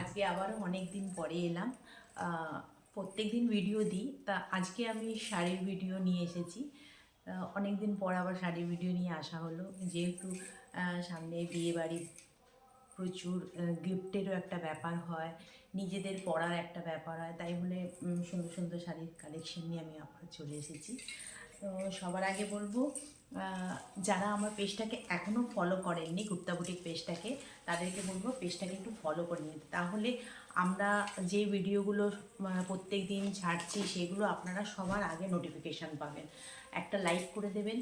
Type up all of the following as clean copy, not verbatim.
আজকে আবারও অনেক দিন পরে এলাম। প্রত্যেক দিন ভিডিও দিই, তা আজকে আমি শাড়ির ভিডিও নিয়ে এসেছি। অনেক দিন পর আবার শাড়ির ভিডিও নিয়ে আসা হলো, যেহেতু সামনে বিয়েবাড়ি, প্রচুর গিফটেরও একটা ব্যাপার হয়, নিজেদের পরার একটা ব্যাপার হয়, তাই বলে সুন্দর সুন্দর শাড়ির কালেকশন নিয়ে আমি আবার চলে এসেছি। তো সবার আগে বলবো, যারা আমার পেজটাকে এখনও ফলো করেননি, গুপ্তা বুটিক পেজটাকে, তাদেরকে বলবো পেজটাকে একটু ফলো করে নিতে। তাহলে আমরা যে ভিডিওগুলো প্রত্যেক দিন ছাড়ছি সেগুলো আপনারা সবার আগে নোটিফিকেশান পাবেন। একটা লাইক করে দেবেন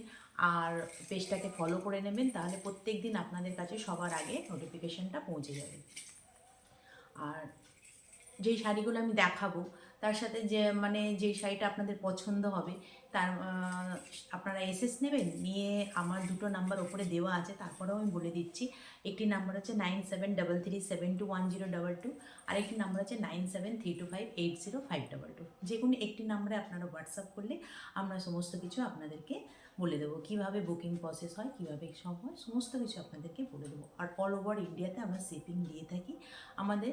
আর পেজটাকে ফলো করে নেবেন, তাহলে প্রত্যেক দিন আপনাদের কাছে সবার আগে নোটিফিকেশানটা পৌঁছে যাবে। আর যেই শাড়িগুলো আমি দেখাবো তার সাথে যেই শাড়িটা আপনাদের পছন্দ হবে, তার আপনারা এসএস নেবেন, নিয়ে আমার দুটো নাম্বার ওপরে দেওয়া আছে, তারপরেও আমি বলে দিচ্ছি। একটি নাম্বার হচ্ছে 9733721022, আর একটি নাম্বার হচ্ছে 9732580522। যে কোনো একটি নাম্বারে আপনারা হোয়াটসঅ্যাপ করলে আমরা সমস্ত কিছু আপনাদেরকে বলে দেবো, কীভাবে বুকিং প্রসেস হয়, কীভাবে সব হয়, সমস্ত কিছু আপনাদেরকে বলে দেবো। আর অল ওভার ইন্ডিয়াতে আমরা শিপিং দিয়ে থাকি, আমাদের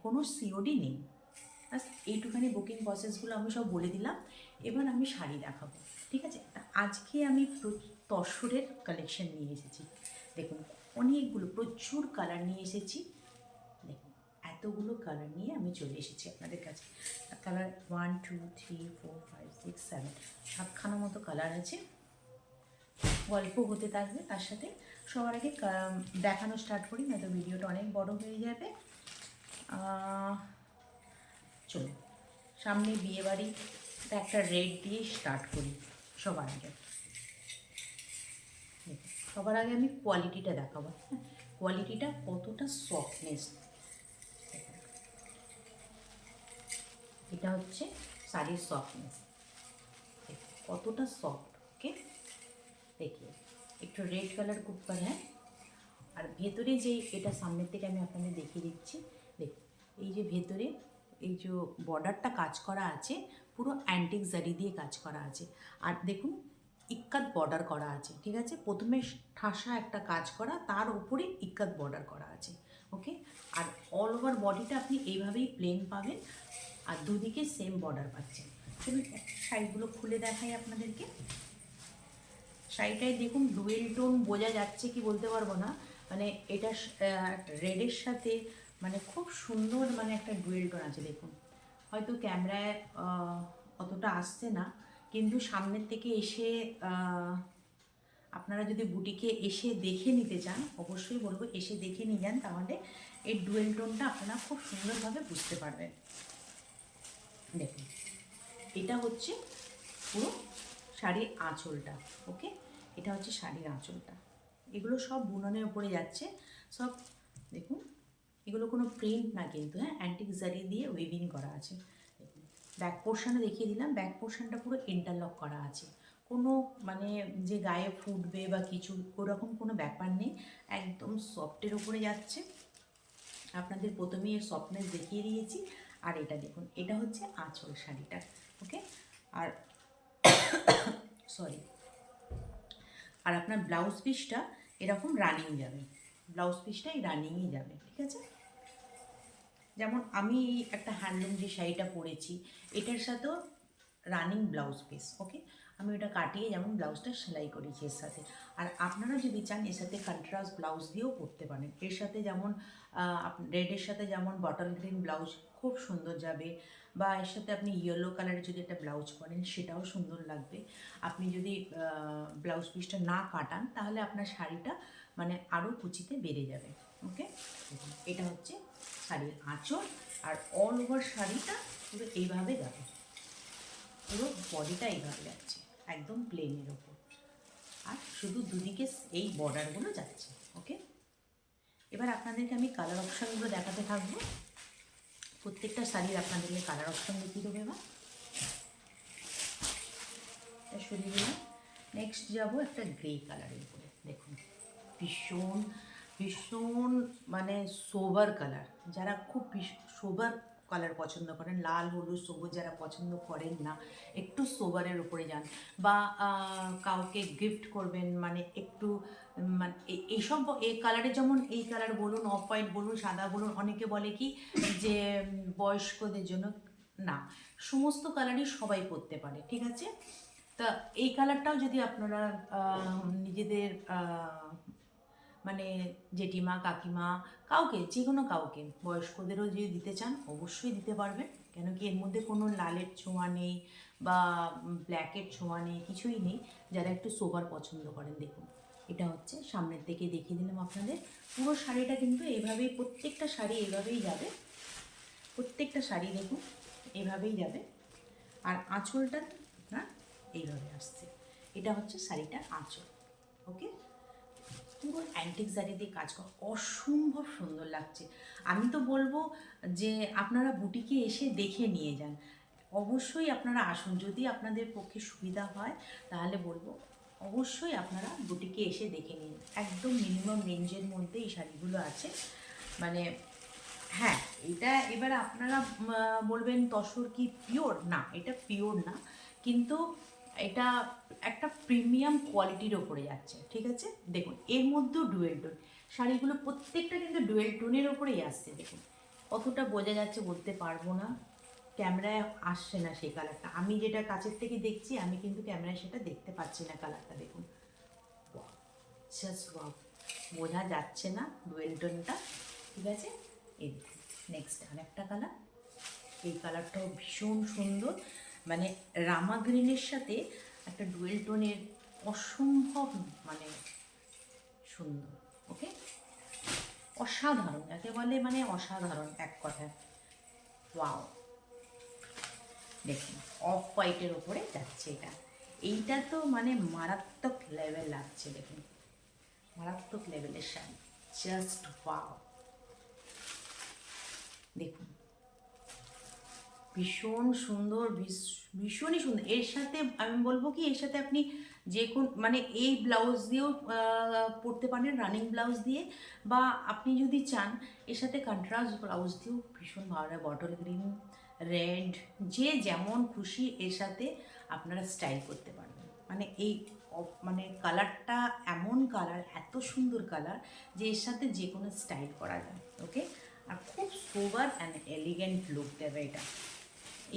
কোনো সিওডি নেই। ব্যাস এইটুখানি বুকিং প্রসেসগুলো আমি সব বলে দিলাম। এবার আমি শাড়ি দেখাবো, ঠিক আছে? তা আজকে আমি তসরের কালেকশন নিয়ে এসেছি। দেখুন, অনেকগুলো প্রচুর কালার নিয়ে এসেছি। দেখুন, এতগুলো কালার নিয়ে আমি চলে এসেছি আপনাদের কাছে। কালার 1 2 3 4 5 6 7, 7খানা মতো কালার আছে। গল্প হতে থাকবে তার সাথে। সবার আগে দেখানো স্টার্ট করি, নয়তো ভিডিওটা অনেক বড় হয়ে যাবে। চলো, সামনে বিয়েবাড়ি, একটা রেড দিয়ে স্টার্ট করি। সবার আগে সবার আগে আমি কোয়ালিটিটা দেখাবো। হ্যাঁ, কোয়ালিটিটা কতটা সফটনেস। এটা হচ্ছে শাড়ির সফটনেস, কতটা সফট। ওকে, দেখিয়ে একটু রেড কালার কুপার। হ্যাঁ, আর ভেতরে এটা সামনের থেকে আমি আপনাদের দেখিয়ে দিচ্ছি। দেখুন, এই যে ভেতরে এই যে বর্ডারটা কাজ করা আছে, পুরো অ্যান্টিক জারি দিয়ে কাজ করা আছে। আর দেখুন, ইক্কাত বর্ডার করা আছে, ঠিক আছে? প্রথমে ঠাসা একটা কাজ করা, তার উপরে ইক্কাত বর্ডার করা আছে। ওকে, আর অল ওভার বডিটা আপনি এইভাবেই প্লেন পাবেন, আর দুদিকে সেম বর্ডার পাচ্ছেন। চলুন শাড়িগুলো খুলে দেখাই আপনাদেরকে। শাড়িটায় দেখুন ডুয়েল টোন, বোঝা যাচ্ছে কি বলতে পারবো না, এটা রেডের সাথে খুব সুন্দর একটা ডুয়েল টোন আছে। দেখুন, হয়তো ক্যামেরায় অতটা আসছে না, কিন্তু সামনের থেকে এসে আপনারা যদি বুটিকে এসে দেখে নিতে চান, অবশ্যই বলবো এসে দেখে নিয়ে যান, তাহলে এই ডুয়েল টোনটা আপনারা খুব সুন্দরভাবে বুঝতে পারবেন। দেখুন, এটা হচ্ছে পুরো শাড়ির আঁচলটা। ওকে, এটা হচ্ছে শাড়ির আঁচলটা। এগুলো সব বুননের উপরে যাচ্ছে সব। দেখুন, এগুলো কোনো প্রিন্ট না কিন্তু, হ্যাঁ, অ্যান্টিক জারি দিয়ে ওয়েভিং করা আছে। দেখুন, ব্যাক পোর্শনে দেখিয়ে দিলাম, ব্যাক পোর্শনটা পুরো ইন্টারলক করা আছে। কোনো যে গায়ে ফুটবে বা কিছু ওরকম কোনো ব্যাপার নেই, একদম সফটের উপরে যাচ্ছে। আপনাদের প্রথমেই এর সফটনেস দেখিয়ে দিয়েছি। আর এটা দেখুন, এটা হচ্ছে আঁচল শাড়িটা। ওকে, আর সরি, আর আপনার ব্লাউজ পিসটা এরকম রানিং যাবে, ব্লাউজ পিসটা এই রানিংই যাবে, ঠিক আছে? যেমন আমি একটা হ্যান্ডলুম যে শাড়িটা পরেছি, এটার সাথেও রানিং ব্লাউজ পিস। ওকে, আমি ওটা কাটিয়ে যেমন ব্লাউজটা সেলাই করেছি এর সাথে। আর আপনারা যদি চান এর সাথে কন্ট্রাস্ট ব্লাউজ দিয়েও পরতে পারেন। এর সাথে যেমন রেডের সাথে যেমন বটল গ্রিন ব্লাউজ খুব সুন্দর যাবে, বা এর সাথে আপনি ইয়েলো কালারের যদি একটা ব্লাউজ পরেন সেটাও সুন্দর লাগবে। আপনি যদি ব্লাউজ পিসটা না কাটান, তাহলে আপনার শাড়িটা আরও কুচিতে বেড়ে যাবে। ওকে, এটা হচ্ছে শাড়ির আঁচল, আর অল ওভার শাড়িটা পুরো এইভাবে যাবে, পুরো বডিটা এইভাবে যাচ্ছে একদম প্লেনের ওপর, আর শুধু দুদিকে এই বর্ডারগুলো যাচ্ছে। ওকে, এবার আপনাদেরকে আমি কালার অপশানগুলো দেখাতে থাকবো। প্রত্যেকটা শাড়ির আপনাদেরকে কালার অপশান দেখিয়ে দেবো। এবার এটা সরিয়ে দিলাম। নেক্সট যাবো একটা গ্রে কালারের উপরে। দেখুন, ভীষণ ভীষণ সোবার কালার, যারা খুব সোবার কালার পছন্দ করেন, লাল হলুদ সবুজ যারা পছন্দ করেন না, একটু সোবারের উপরে যান, বা কাউকে গিফট করবেন, মানে একটু মানে এইসব এই কালারে, যেমন এই কালার বলুন, অফ হোয়াইট বলুন, সাদা বলুন, অনেকে বলে কি যে বয়স্কদের জন্য, না, সমস্ত কালারই সবাই পরতে পারে, ঠিক আছে। তা এই কালারটাও যদি আপনারা নিজেদের মানে জেঠিমা কাকিমা কাউকে, যে কোনো কাউকে, বয়স্কদেরও যদি দিতে চান অবশ্যই দিতে পারবেন, কেন কি এর মধ্যে কোনো লালের ছোঁয়া নেই বা ব্ল্যাকের ছোঁয়া নেই, কিছুই নেই। যারা একটু সোবার পছন্দ করেন, দেখুন এটা হচ্ছে সামনের থেকে দেখিয়ে দিলাম আপনাদের। পুরো শাড়িটা কিন্তু এইভাবেই, প্রত্যেকটা শাড়ি এইভাবেই যাবে, প্রত্যেকটা শাড়ি দেখুন এইভাবেই যাবে। আর আঁচলটা না এইভাবে আসছে, এটা হচ্ছে শাড়িটার আঁচল। ওকে, পুরো অ্যান্টিক শাড়ি দিয়ে কাজ করা অসম্ভব সুন্দর লাগছে। আমি তো বলবো যে আপনারা বুটিকে এসে দেখে নিয়ে যান, অবশ্যই আপনারা আসুন, যদি আপনাদের পক্ষে সুবিধা হয় তাহলে বলবো অবশ্যই আপনারা বুটিকে এসে দেখে নিন। একদম মিনিমাম রেঞ্জের মধ্যে এই শাড়িগুলো আছে। মানে হ্যাঁ, এটা এবার আপনারা বলবেন তসর কি পিওর, না এটা পিওর না, কিন্তু এটা একটা প্রিমিয়াম কোয়ালিটির ওপরে যাচ্ছে, ঠিক আছে। দেখুন এর মধ্যেও ডুয়েল টোন, শাড়িগুলো প্রত্যেকটা কিন্তু ডুয়েল টোনের ওপরেই আসছে। দেখুন কতটা বোঝা যাচ্ছে বলতে পারবো না, ক্যামেরায় আসছে না সেই কালারটা, আমি যেটা কাছের থেকে দেখছি আমি কিন্তু ক্যামেরায় সেটা দেখতে পাচ্ছি না কালারটা। দেখুন জাস্ট ওয়াও, বোঝা যাচ্ছে না ডুয়েল টোনটা, ঠিক আছে। এই দেখুন নেক্সট আরেকটা কালার, এই কালারটাও ভীষণ সুন্দর, মানে রামা গ্রিনের সাথে একটা ডুয়েল টোনের অসম্ভব মানে সুন্দর। ওকে, অসাধারণ যাকে বলে, মানে অসাধারণ এক কথায়। ওয়াও, দেখুন অফ হোয়াইটের ওপরে যাচ্ছে এটা, এইটা তো মানে মারাত্মক লেভেল লাগছে। দেখুন মারাত্মক লেভেলের শাড়ি, জাস্ট ওয়াও। দেখুন ভীষণ সুন্দর, ভীষণই সুন্দর। এর সাথে আমি বলবো কি, এর সাথে আপনি যে কোন মানে এই ব্লাউজ দিয়েও পরতে পারেন, রানিং ব্লাউজ দিয়ে, বা আপনি যদি চান এর সাথে কন্ট্রাস্ট ব্লাউজ দিয়েও ভীষণ ভালো লাগে, বটল গ্রিন, রেড, যে যেমন খুশি এর সাথে আপনারা স্টাইল করতে পারবেন। মানে এই মানে কালারটা এমন কালার, এত সুন্দর কালার যে এর সাথে যে কোনো স্টাইল করা যায়। ওকে, আর খুব সোবার অ্যান্ড এলিগেন্ট লুক দেবে এটা,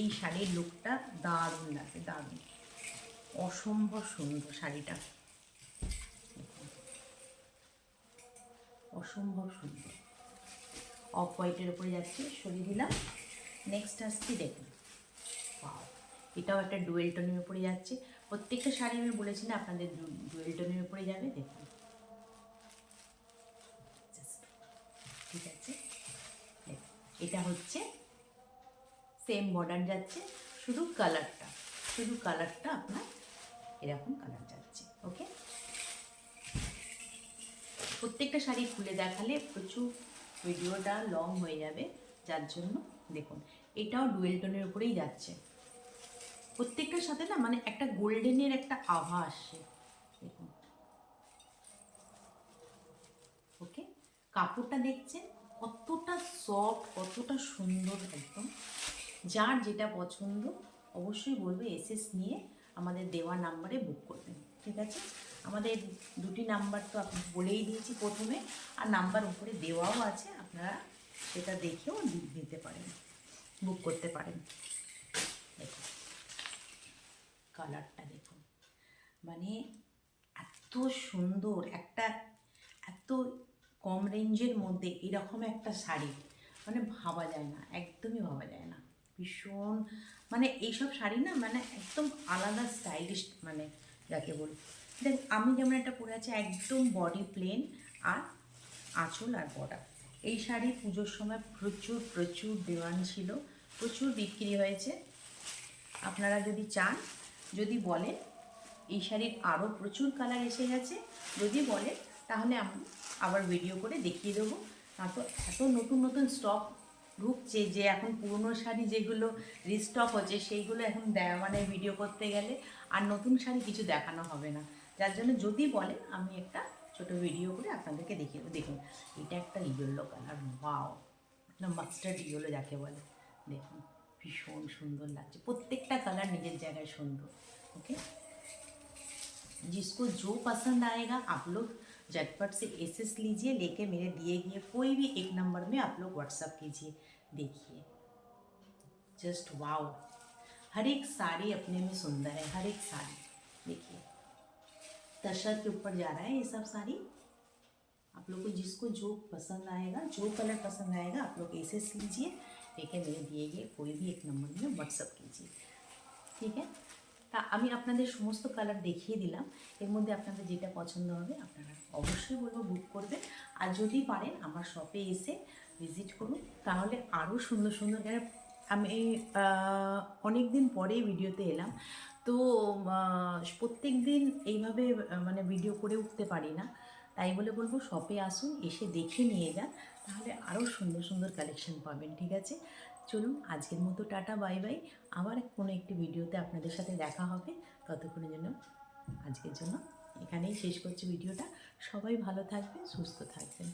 এই শাড়ির লুকটা দারুণ লাগে, দারুণ, অসম্ভব সুন্দর শাড়িটা, অসম্ভব সুন্দর। অফ হোয়াইটের উপরে যাচ্ছে, সরিয়ে দিলাম। নেক্সট আসছি, দেখুন পাও, এটাও একটা ডুয়েল টোনের উপরে যাচ্ছে। প্রত্যেকটা শাড়ি আমি বলেছি না আপনাদের ডুয়েল টোনের উপরে যাবে, দেখুন ঠিক আছে। এটা হচ্ছে সেম বর্ডার যাচ্ছে, শুধু কালারটা আপনার এরকম কালার যাচ্ছে। ওকে, প্রত্যেকটা শাড়ি খুলে দেখালে প্রচুর ভিডিওটা লং হয়ে যাবে, যার জন্য দেখুন এটাও ডুয়েল টোনের উপরেই যাচ্ছে। প্রত্যেকটার সাথে না মানে একটা গোল্ডেনের একটা আভা আসছে, দেখুন। ওকে, কাপড়টা দেখছেন কতটা সফট, কতটা সুন্দর, একদম যার যেটা পছন্দ অবশ্যই বলবে এসএস নিয়ে আমাদের দেওয়া নাম্বারে বুক করবেন, ঠিক আছে। আমাদের দুটি নাম্বার তো আপনি বলেই দিয়েছি প্রথমে, আর নাম্বার উপরে দেওয়াও আছে, আপনারা সেটা দেখেও দিতে পারেন, বুক করতে পারেন। দেখুন কালারটা দেখুন, মানে এত সুন্দর একটা, এত কম রেঞ্জের মধ্যে এরকম একটা শাড়ি মানে ভাবা যায় না, একদমই ভাবা যায় না। ভীষণ মানে এইসব শাড়ি না মানে একদম আলাদা স্টাইলিশ, মানে যাকে বলি। দেখ আমি যেমন একটা পরে আছি একদম বডি প্লেন আর আঁচল আর বর্ডার, এই শাড়ি পুজোর সময় প্রচুর প্রচুর ডিমান্ড ছিল, প্রচুর বিক্রি হয়েছে। আপনারা যদি চান, যদি বলেন, এই শাড়ির আরও প্রচুর কালার এসে গেছে, যদি বলেন তাহলে আমি আবার ভিডিও করে দেখিয়ে দেবো। তো এত নতুন নতুন স্টক ঢুকছে যে এখন পুরনো শাড়ি যেগুলো রিস্টক হচ্ছে সেইগুলো এখন মানে ভিডিও করতে গেলে আর নতুন শাড়ি কিছু দেখানো হবে না, যার জন্য যদি বলেন আমি একটা ছোট ভিডিও করে আপনাদেরকে দেখিয়ে দেবো। দেখুন এটা একটা ইয়েলো কালার, ওয়াও, না মাস্টার্ড ইয়েলো যাকে বলে, দেখুন ভীষণ সুন্দর লাগছে, প্রত্যেকটা কালার নিজের জায়গায় সুন্দর। ओके, जिसको जो पसंद आएगा आप लोग झटपट से एसएस लीजिए, लेके मेरे दिए गए कोई भी एक नंबर में आप लोग व्हाट्सअप कीजिए। देखिए जस्ट वाओ, हर एक साड़ी अपने में सुंदर है, हर एक साड़ी। देखिए तसर के ऊपर जा रहा है ये सब साड़ी। आप लोग को जिसको जो पसंद आएगा, जो कलर पसंद आएगा, आप लोग एसएस लीजिए, लेके मेरे दिए गए कोई भी एक नंबर में व्हाट्सअप कीजिए। ঠিক আছে, তা আমি আপনাদের সমস্ত কালার দেখিয়ে দিলাম, এর মধ্যে আপনাদের যেটা পছন্দ হবে আপনারা অবশ্যই বলবো বুক করবেন। আর যদি পারেন আমার শপে এসে ভিজিট করুন, তাহলে আরও সুন্দর সুন্দর, কেন আমি অনেক দিন পরেই ভিডিওতে এলাম, তো প্রত্যেক দিন এইভাবে মানে ভিডিও করে উঠতে পারি না, তাই বলে বলবো শপে আসুন, এসে দেখে নিয়ে যান, তাহলে আরও সুন্দর সুন্দর কালেকশন পাবেন। ঠিক আছে, চলুন আজকের মতো টাটা বাই বাই, আবার কোনো একটি ভিডিওতে আপনাদের সাথে দেখা হবে। ততক্ষণের জন্য আজকের জন্য এখানেই শেষ করছি ভিডিওটা। সবাই ভালো থাকবেন, সুস্থ থাকবেন।